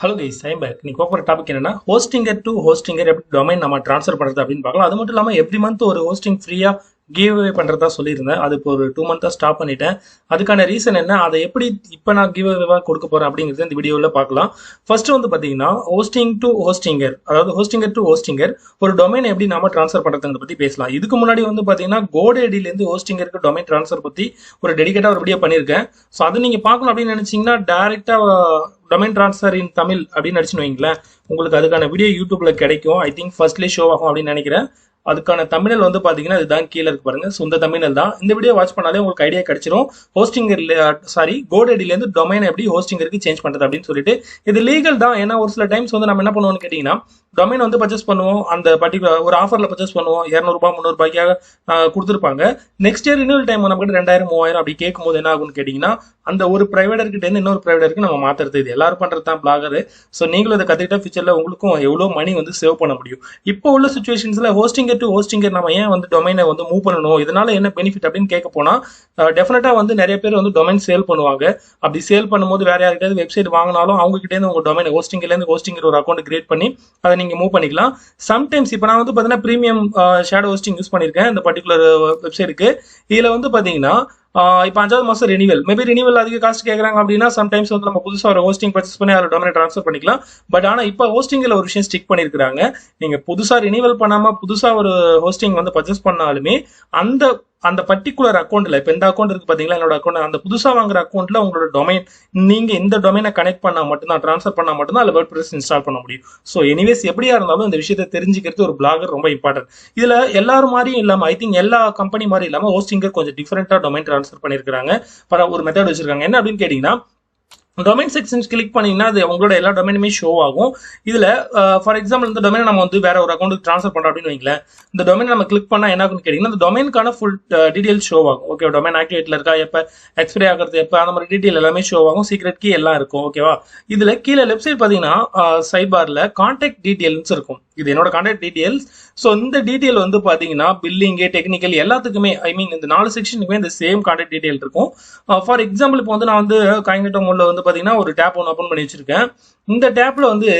Hello guys, I'm back. நீ பார்க்குற topic என்னன்னா ஹோஸ்டிங்கர் டு ஹோஸ்டிங்கர் எப்படி டொமைன் நம்ம ட்ரான்ஸ்ஃபர் பண்ணுறது அப்படின்னு பார்க்கலாம். அது மட்டும் இல்லாமல் எவ்ரி மந்த் ஒரு ஹோஸ்டிங் ஃப்ரீயாக கிவ் அவே பண்ணுறதா சொல்லியிருந்தேன். அது இப்போ ஒரு 2 மந்த்தாக ஸ்டாப் பண்ணிட்டேன். அதுக்கான ரீசன் என்ன, அதை எப்படி இப்போ நான் கிவ் அவேவாக கொடுக்க போகிறேன் அப்படிங்கிறது இந்த வீடியோவில் பார்க்கலாம். ஃபர்ஸ்ட் வந்து பார்த்தீங்கன்னா ஹோஸ்டிங் டு ஹோஸ்டிங்கர், அதாவது ஹோஸ்டிங்கர் டு ஹோஸ்டிங்கர் ஒரு டொமைன் எப்படி நாம ட்ரான்ஸ்ஃபர் பண்ணுறதுங்கிறத பற்றி பேசலாம். இதுக்கு முன்னாடி வந்து பார்த்தீங்கன்னா கோடேடிலேருந்து ஹோஸ்டிங்கருக்கு டொமைன் ட்ரான்ஸ்ஃபர் பற்றி ஒரு டெடிகேட்டாக ஒரு வீடியோ பண்ணியிருக்கேன். ஸோ அது நீங்கள் பார்க்கணும் அப்படின்னு நினச்சிங்கன்னா டேரெக்டாக டொமைன் ட்ரான்ஸ்ஃபர் இன் தமிழ் அப்படின்னு அடிச்சுன்னு வைங்களேன், உங்களுக்கு அதுக்கான வீடியோ யூடியூப்ல கிடைக்கும். ஐ திங்க் ஃபர்ஸ்ட்லேயே ஷோ ஆகும் அப்படின்னு நினைக்கிறேன். அதுக்கான தமிழ் வந்து பாத்தீங்கன்னா இதுதான் கீழே இருக்கு பாருங்க. சொந்த தமிழ் தான். இந்த வீடியோ வாட்ச் பண்ணாலே உங்களுக்கு ஐடியா கிடைச்சிரும். கோடேடில இருந்து டொமைன் எப்படி ஹோஸ்டிங்கருக்கு சேஞ்ச் பண்றது அப்படின்னு சொல்லிட்டு. இது லீகல் தான். ஏன்னா ஒரு சில டைம்ஸ் வந்து நம்ம என்ன பண்ணுவோம்னு கேட்டீங்கன்னா, டொமைன் வந்து பர்ச்சேஸ் பண்ணுவோம், அந்த பர்டிகுலர் ஒரு ஆஃபர்ல பர்ச்சேஸ் பண்ணுவோம், 200 ரூபாய் 300 ரூபாய்க்காக கொடுத்துருப்பாங்க. நெக்ஸ்ட் இயர் ரினியூவல் டைம் நம்ம கிட்ட 2000 3000 அப்படி கேட்கும் போது என்ன ஆகும்னு கேட்டீங்கன்னா, அந்த ஒரு பிரைவேட்டர் கிட்ட இருந்து இன்னொரு பிரைவேட்டருக்கு நம்ம மாத்துறது. இது எல்லாரும் பண்றது தான் பிளாகர். ஸோ நீங்களும் இதை கத்துக்கிட்டா ஃபியூச்சர்ல உங்களுக்கும் எவ்வளவு மணி வந்து சேவ் பண்ண முடியும். இப்போ உள்ள சுச்சுவேஷன்ஸ்ல ஹோஸ்டிங்கர் டு ஹோஸ்டிங்கர் நம்ம ஏன் வந்து டொமைனை வந்து மூவ் பண்ணணும், இதனால என்ன பெனிஃபிட் அப்படின்னு கேட்க போனா, டெஃபினட்டா வந்து நிறைய பேர் வந்து டொமைன் சேல் பண்ணுவாங்க. அப்படி சேல் பண்ணும்போது வேற யார்கிட்ட வெப்சைட் வாங்கினாலும் அவங்க கிட்ட இருந்து உங்க டொமைன் ஹோஸ்டிங்ல இருந்து ஹோஸ்டிங்கர் ஒரு அக்கௌண்ட் கிரியேட் பண்ணி அதை நீங்க மூவ் பண்ணிக்கலாம். சம்டைம்ஸ் இப்போ நான் வந்து பாத்தீங்கன்னா பிரீமியம் ஷேடோ ஹோஸ்டிங் யூஸ் பண்ணிருக்கேன் இந்த பர்டிகுலர் வெப்சைட்டுக்கு. இதுல வந்து பாத்தீங்கன்னா இப்போ 5வது மாசம் ரினிவல், மேபி ரினிவல் அதிக காஸ்ட் கேட்கறாங்க அப்படின்னா சம்டைம்ஸ் வந்து நம்ம புதுசாக ஒரு ஹோஸ்டிங் பர்ச்சேஸ் பண்ணி அதில் டொமைனை ட்ரான்ஸ்ஃபர் பண்ணிக்கலாம். பட் ஆனால் இப்போ ஹோஸ்டிங்கில் ஒரு விஷயம் ஸ்டிக் பண்ணியிருக்காங்க. நீங்க புதுசா ரினிவல் பண்ணாம புதுசா ஒரு ஹோஸ்டிங் வந்து பர்ச்சேஸ் பண்ணாலுமே அந்த அந்த பர்டிகுலர் அக்கௌண்ட்ல, இப்போ இந்த அக்கௌண்ட் இருக்கு பாத்தீங்களா, என்னோட அக்கௌண்ட், அந்த புதுசா வாங்குற அக்கௌண்ட்ல உங்களோட டொமைன் நீங்க இந்த டொமைனை கனெக்ட் பண்ணா மட்டும்தான், ட்ரான்ஸ்ஃபர் பண்ணா மட்டும்தான் அதில் வேர்ட்பிரஸ் இன்ஸ்டால் பண்ண முடியும். ஸோ எனிவேஸ் எப்படியா இருந்தாலும் இந்த விஷயத்தை தெரிஞ்சுக்கிறது ஒரு பிளாகர் ரொம்ப இம்பார்ட்டன்ட். இதுல எல்லாரும் மாதிரியும் இல்லாம, ஐ திங்க் எல்லா கம்பெனி மாதிரி இல்லாம ஹோஸ்டிங்கர் கொஞ்சம் டிஃபரெண்டா டொமைன் ட்ரான்ஸ்ஃபர் பண்ணிருக்காங்க. ஒரு மெத்தட் வச்சிருக்காங்க. என்ன அப்படின்னு கேட்டீங்கன்னா, டொமைன் செக்ஷன் கிளிக் பண்ணீங்கன்னா அது உங்களோட எல்லா டொமைனுமே ஷோ ஆகும். இதுல ஃபார் எக்ஸாம்பிள் இந்த டொமைனை நம்ம வந்து வேற ஒரு அக்கௌண்ட்டுக்கு ட்ரான்ஸ்ஃபர் பண்றோம் அப்படின்னு வைங்களேன். இந்த டொமைன் நம்ம கிளிக் பண்ணா என்ன ஆகும்னு கேட்டீங்கன்னா, இந்த டொமைனுக்கான ஃபுல் டீடைல் ஷோ ஆகும். ஓகே, டொமைன் ஆக்டிவேட்ல இருக்கா, எப்ப எக்ஸ்பைரி ஆகிறது, எப்ப, அந்த மாதிரி டீடைல் எல்லாமே ஷோ ஆகும். சீக்ரெட் கீ எல்லாம் இருக்கும். ஓகேவா. இதுல கீழே லெஃப்ட் சைட் பாத்தீங்கன்னா சைட் பார்ல கான்டாக்ட் டீடைல்ஸ் இருக்கும். இது என்னோட கான்டாக்ட் டீடைல்ஸ். ஸோ இந்த டீடைல் வந்து பாத்தீங்கன்னா பில்லிங், டெக்னிக்கல் எல்லாத்துக்குமே, ஐ மீன் இந்த 4 செக்ஷனுக்குமே இந்த சேம் கான்டாக்ட் டீடைல் இருக்கும். ஃபார் எக்ஸாம்பிள் இப்போ வந்து நான் வந்து காயினேட்டோ மோட்ல வந்து பாத்தீங்கன்னா ஒரு டேப் ஒன்று ஓப்பன் பண்ணி வச்சிருக்கேன். இந்த டேப்ல வந்து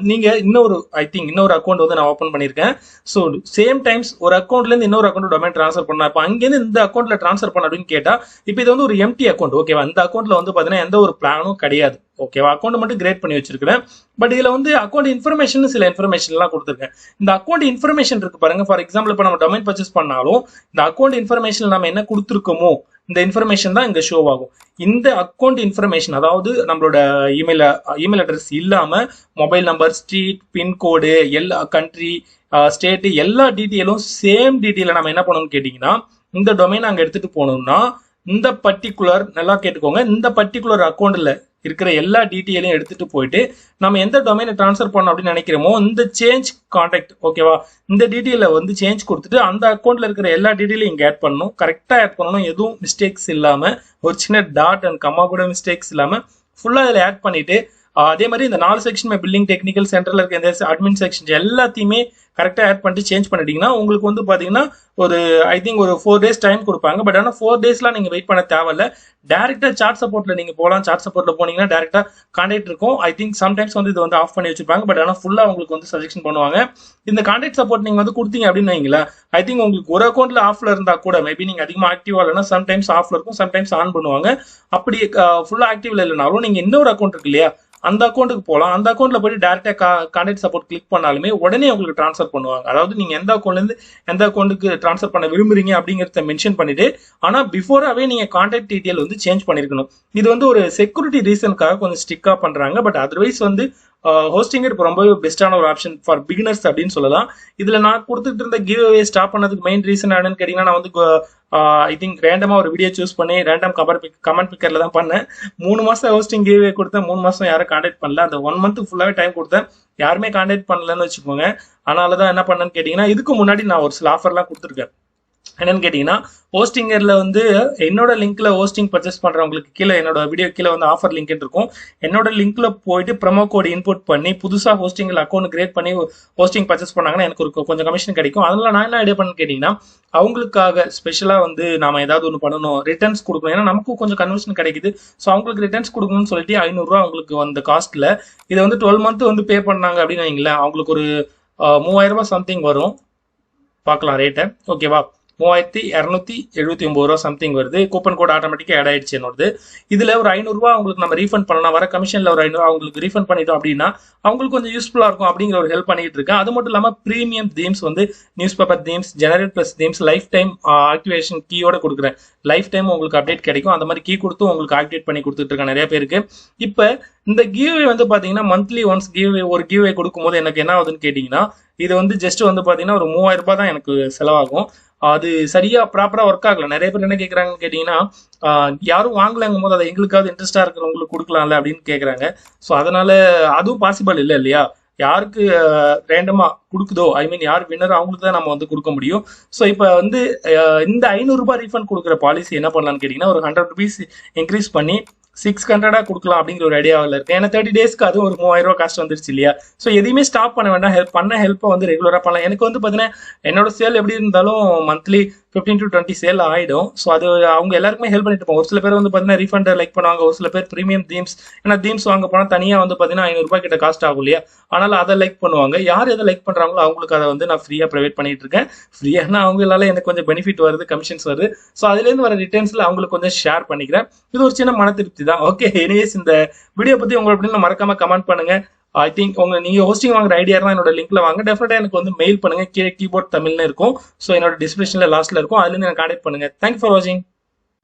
நீங்க இன்னொரு, ஐ திங்க் இன்னொரு அக்கௌண்ட் வந்து நான் ஓப்பன் பண்ணிருக்கேன். ஸோ சேம் டைம்ஸ் ஒரு அக்கௌண்ட்ல இருந்து இன்னொரு அக்கௌண்ட் டொமைன் ட்ரான்ஸ்ஃபர் பண்ணா, இப்போ அங்கேருந்து இந்த அக்கௌண்ட்ல ட்ரான்ஸ்ஃபர் பண்ண அப்படின்னு கேட்டா, இப்போ இது வந்து ஒரு எம்டி அக்கௌண்ட். ஓகேவா. இந்த அக்கௌண்ட்ல வந்து பாத்தீங்கன்னா எந்த ஒரு பிளானும் கிடையாது. ஓகேவா. அக்கௌண்ட் மட்டும் கிரியேட் பண்ணி வச்சிருக்கேன். பட் இதுல வந்து அக்கௌண்ட் இன்ஃபர்மேஷன் சில இன்ஃபர்மேஷன் எல்லாம் கொடுத்துருக்கேன். இந்த அக்கௌண்ட் இன்ஃபர்மேஷன் இருக்கு பாருங்க. ஃபார் எக்ஸாம்பிள் இப்போ நம்ம டொமைன் பர்ச்சேஸ் பண்ணாலும் இந்த அக்கௌண்ட் இன்ஃபர்மேஷன் நம்ம என்ன கொடுத்துருக்கோமோ இந்த இன்ஃபர்மேஷன் தான் இங்க ஷோ ஆகும். இந்த அக்கௌண்ட் இன்ஃபர்மேஷன், அதாவது நம்மளோட இமெயில் அட்ரஸ் இல்லாம மொபைல் நம்பர், ஸ்ட்ரீட், பின்கோடு, எல்லா கண்ட்ரி, ஸ்டேட், எல்லா டீட்டெயிலும் சேம் டீட்டெயில நம்ம என்ன பண்ணணும்னு கேட்டீங்கன்னா, இந்த டொமைன் அங்க எடுத்துட்டு போனோம்னா இந்த பர்டிகுலர், நல்லா கேட்டுக்கோங்க, இந்த பர்டிகுலர் அக்கௌண்ட்ல இருக்கிற எல்லா டீட்டெயிலையும் எடுத்துட்டு போயிட்டு நம்ம எந்த டொமைனை ட்ரான்ஸ்ஃபர் பண்ணோம் அப்படின்னு நினைக்கிறோமோ இந்த சேஞ்ச் கான்டாக்ட், ஓகேவா, இந்த டீட்டெயில வந்து சேஞ்ச் கொடுத்துட்டு அந்த அக்கௌண்ட்ல இருக்கிற எல்லா டீட்டெயிலையும் இங்க ஆட் பண்ணணும். கரெக்டா ஆட் பண்ணணும். எதுவும் மிஸ்டேக்ஸ் இல்லாம, ஒரு சின்ன டாட் அண்ட் கம்மா கூட மிஸ்டேக்ஸ் இல்லாம ஃபுல்லா இதுல ஆட் பண்ணிட்டு, அதே மாதிரி இந்த 4 செக்ஷன் பில்டிங், டெக்னிக்கல், சென்டர்ல இருக்க இந்த அட்மின் செக்ஷன் எல்லாத்தையுமே கரெக்டா ஆட் பண்ணிட்டு சேஞ்ச் பண்ணிட்டீங்கன்னா உங்களுக்கு வந்து பாத்தீங்கன்னா ஒரு, ஐ திங்க் ஒரு 4 days டைம் கொடுப்பாங்க. பட் ஆனால் 4 daysலாம் நீங்க வெயிட் பண்ண தேவையில்ல. டேரக்டா சார்ட் சப்போர்ட்ல நீங்க போகலாம். சார்ட் சப்போர்ட்ல போனீங்கன்னா டேரக்டா கான்டாக்ட் இருக்கும். ஐ திங்க் சம்டைம்ஸ் வந்து இது வந்து ஆஃப் பண்ணி வச்சிருப்பாங்க. பட் ஆனால் ஃபுல்லா உங்களுக்கு வந்து சஜெக்ஷன் பண்ணுவாங்க. இந்த கான்டாக்ட் சப்போர்ட் நீங்க வந்து கொடுத்தீங்க அப்படின்னு வைங்களேன், ஐ திங்க் உங்களுக்கு ஒரு அக்கௌண்ட்ல ஆஃப்ல இருந்தா கூட, மேபி நீங்க அதிகமா ஆக்டிவா இல்லைன்னா சம்டைம்ஸ் ஆஃப்ல இருக்கும், சம்டைம்ஸ் ஆன் பண்ணுவாங்க. அப்படி ஃபுல்லா ஆக்டிவ்ல இல்லைனாலும் நீங்க இன்னொரு அக்கௌண்ட் இருக்கு இல்லையா, அந்த அக்கௌண்ட்டுக்கு போகலாம். அந்த அக்கௌண்ட்ல போயிட்டு டேரக்டா கான்டாக்ட் சப்போர்ட் கிளிக் பண்ணாலுமே உடனே உங்களுக்கு ட்ரான்ஸ்ஃபர் பண்ணுவாங்க. அதாவது நீங்க எந்த அக்கௌண்ட்ல இருந்து எந்த அக்கௌண்ட்டுக்கு ட்ரான்ஸ்ஃபர் பண்ண விரும்புறீங்க அப்படிங்கறத மென்ஷன் பண்ணிட்டு, ஆனா பிஃபோராவே நீங்க கான்டாக்ட் டீடைல் வந்து சேஞ்ச் பண்ணிருக்கணும். இது வந்து ஒரு செக்யூரிட்டி ரீசனுக்காக கொஞ்சம் ஸ்ட்ரிக்டா பண்றாங்க. பட் அதர்வைஸ் வந்து ஹோஸ்டிங்கர் இப்போ ரொம்பவே பெஸ்டான ஒரு ஆப்ஷன் ஃபார் பிகினர்ஸ் அப்படின்னு சொல்லலாம். இதுல நான் கொடுத்துட்டு இருந்த கிவ் அவே ஸ்டாப் பண்ணதுக்கு மெயின் ரீசன் என்னன்னு கேட்டீங்கன்னா, நான் வந்து ஐ திங்க் ரேண்டமா ஒரு வீடியோ சூஸ் பண்ணி ரேண்டம் கமெண்ட் பிக்கர்ல தான் பண்ணேன். 3 மாசம் ஹோஸ்டிங் கிவ் அவே கொடுத்தேன். 3 மாசம் யாரும் கான்டாக்ட் பண்ணல. அந்த 1 month ஃபுல்லாவே டைம் கொடுத்தேன், யாருமே கான்டாக்ட் பண்ணலன்னு வச்சுக்கோங்க. அதனாலதான் என்ன பண்ணேன்னு கேட்டீங்கன்னா, இதுக்கு முன்னாடி நான் ஒரு சில ஆஃபர்லாம் கொடுத்துருக்கேன். என்னன்னு கேட்டீங்கன்னா, ஹோஸ்டிங்கர்ல வந்து என்னோட லிங்க்ல ஹோஸ்டிங் பர்ச்சேஸ் பண்றவங்களுக்கு கீழே என்னோட வீடியோ கீழே வந்து ஆஃபர் லிங்க் இருக்கும். என்னோட லிங்க்ல போயிட்டு ப்ரோமோ கோட் இன்புட் பண்ணி புதுசா ஹோஸ்டிங்ல அக்கௌண்ட் கிரியேட் பண்ணி ஹோஸ்டிங் பர்ச்சேஸ் பண்ணாங்கன்னா எனக்கு ஒரு கொஞ்சம் கமிஷன் கிடைக்கும். அதனால நான் என்ன ஐடியா பண்ணு கேட்டீங்கன்னா, அவங்களுக்காக ஸ்பெஷலா வந்து நாம ஏதாவது ஒன்று பண்ணணும், ரிட்டர்ன்ஸ் கொடுக்கணும். ஏன்னா நமக்கும் கொஞ்சம் கன்வர்ஷன் கிடைக்குது. ஸோ அவங்களுக்கு ரிட்டர்ன்ஸ் கொடுக்கணும்னு சொல்லிட்டு 500 அவங்களுக்கு அந்த காஸ்ட்ல இதை வந்து 12 மந்த் வந்து பே பண்ணாங்க அப்படின்னு வைங்களேன், அவங்களுக்கு ஒரு 3000 சம்திங் வரும். பார்க்கலாம் ரேட்டை, ஓகேவா? 3279 சம்திங் வருது. கூப்பன் கோட் ஆட்டோமேட்டிக்காக ஆட் ஆயிடுச்சு என்னோடது. இதுல ஒரு 500 உங்களுக்கு நம்ம ரீஃபண்ட் பண்ணலாம். வர கமிஷன்ல ஒரு 500 அவங்களுக்கு ரீஃபண்ட் பண்ணிட்டோம் அப்படின்னா அவங்களுக்கு கொஞ்சம் யூஸ்ஃபுல்லா இருக்கும் அப்படிங்கிற ஒரு ஹெல்ப் பண்ணிட்டு இருக்கேன். அது மட்டும் இல்லாம பிரீமியம் தீம்ஸ் வந்து newspaper themes, generate plus themes lifetime activation கீயோட கொடுக்குறேன். லைஃப் டைம் உங்களுக்கு அப்டேட் கிடைக்கும். அந்த மாதிரி கீ கொடுத்து உங்களுக்கு ஆக்டிவேட் பண்ணி கொடுத்துட்டு இருக்கேன் நிறைய பேருக்கு. இப்போ இந்த கிவ்வே வந்து பாத்தீங்கன்னா மந்த்லி ஒன்ஸ் கிவ்வே ஒரு கிவ்வே கொடுக்கும்போது எனக்கு என்ன ஆகுதுன்னு கேட்டீங்கன்னா, இது வந்து ஜஸ்ட் வந்து பாத்தீங்கன்னா ஒரு 3000 ரூபாய் தான் எனக்கு செலவாகும். அது சரியா ப்ராப்பரா ஒர்க் ஆகல. நிறைய பேர் என்ன கேட்கறாங்கன்னு கேட்டீங்கன்னா, யாரும் வாங்கலங்கும் போது அதை எங்களுக்காவது இன்ட்ரெஸ்டா இருக்கிறவங்களுக்கு கொடுக்கலாம்ல அப்படின்னு கேட்கறாங்க. ஸோ அதனால அதுவும் பாசிபிள் இல்லை இல்லையா? யாருக்கு ரேண்டமா கொடுக்குதோ, ஐ மீன் யார் வின்னர் அவங்களுக்கு தான் நம்ம வந்து கொடுக்க முடியும். ஸோ இப்போ வந்து இந்த 500 ரூபாய் ரீஃபண்ட் கொடுக்குற பாலிசி என்ன பண்ணலாம்னு கேட்டீங்கன்னா, ஒரு 100 ருபீஸ் இன்க்ரீஸ் பண்ணி 600 கொடுக்கலாம் அப்படிங்கிற ஒரு ஐடியாவில் இருக்கு. ஏன்னா 30 டேஸ்க்கு அது ஒரு 3000 ரூபாய் காஸ்ட் வந்துருச்சு இல்லையா? ஸோ எதையுமே ஸ்டாப் பண்ண வேண்டாம். ஹெல்ப்பை வந்து ரெகுலராக பண்ணலாம். எனக்கு வந்து பார்த்தீங்கன்னா என்னோட சேல் எப்படி இருந்தாலும் மந்த்லி 15 to 20 சேல் ஆயிடும். ஸோ அது அவங்க எல்லாருக்குமே ஹெல்ப் பண்ணிட்டு இருப்போம். ஒரு சில பேர் வந்து பார்த்தீங்கன்னா ரீஃபண்ட் லைக் பண்ணுவாங்க, ஒரு சில பேர் ப்ரீமியம் தீம்ஸ். ஏன்னா தீம்ஸ் வாங்க போனால் தனியாக வந்து பார்த்தீங்கன்னா 500 ரூபாய் கிட்ட காஸ்ட் ஆகும் இல்லையா? ஆனால் அதை லைக் பண்ணுவாங்க. யார் எதை லைக் பண்ணுறாங்களோ அவங்களுக்கு அதை வந்து நான் ஃப்ரீயாக ப்ரொவைட் பண்ணிட்டு இருக்கேன். ஃப்ரீயானா அவங்களால எனக்கு கொஞ்சம் பெனிஃபிட் வருது, கமிஷன்ஸ் வருது. ஸோ அதுலேருந்து வர ரிட்டர்ன்ஸ்ல அவங்களுக்கு கொஞ்சம் ஷேர் பண்ணிக்கிறேன். இது ஒரு சின்ன மன திருப்தி தான். ஓகே, எனிவேஸ் இந்த வீடியோ பத்தி உங்களுக்கு அப்படின்னு மறக்காம கமெண்ட் பண்ணுங்க. ஐ திங்க் நீங்க ஹோஸ்டிங் வாங்குற ஐடியா தான் என்னோட லிங்க்ல வாங்க. டெஃபினட்டா எனக்கு வந்து மெயில் பண்ணுங்க. கீழே கீபோர்ட் தமிழ்னு இருக்கும். ஸோ என்னோட டிஸ்கிரிப்ஷன்ல லாஸ்ட்ல இருக்கும். அதுல இருந்து எனக்கு கான்டாக்ட் பண்ணுங்க. தேங்க்யூ ஃபார் வாட்சிங்.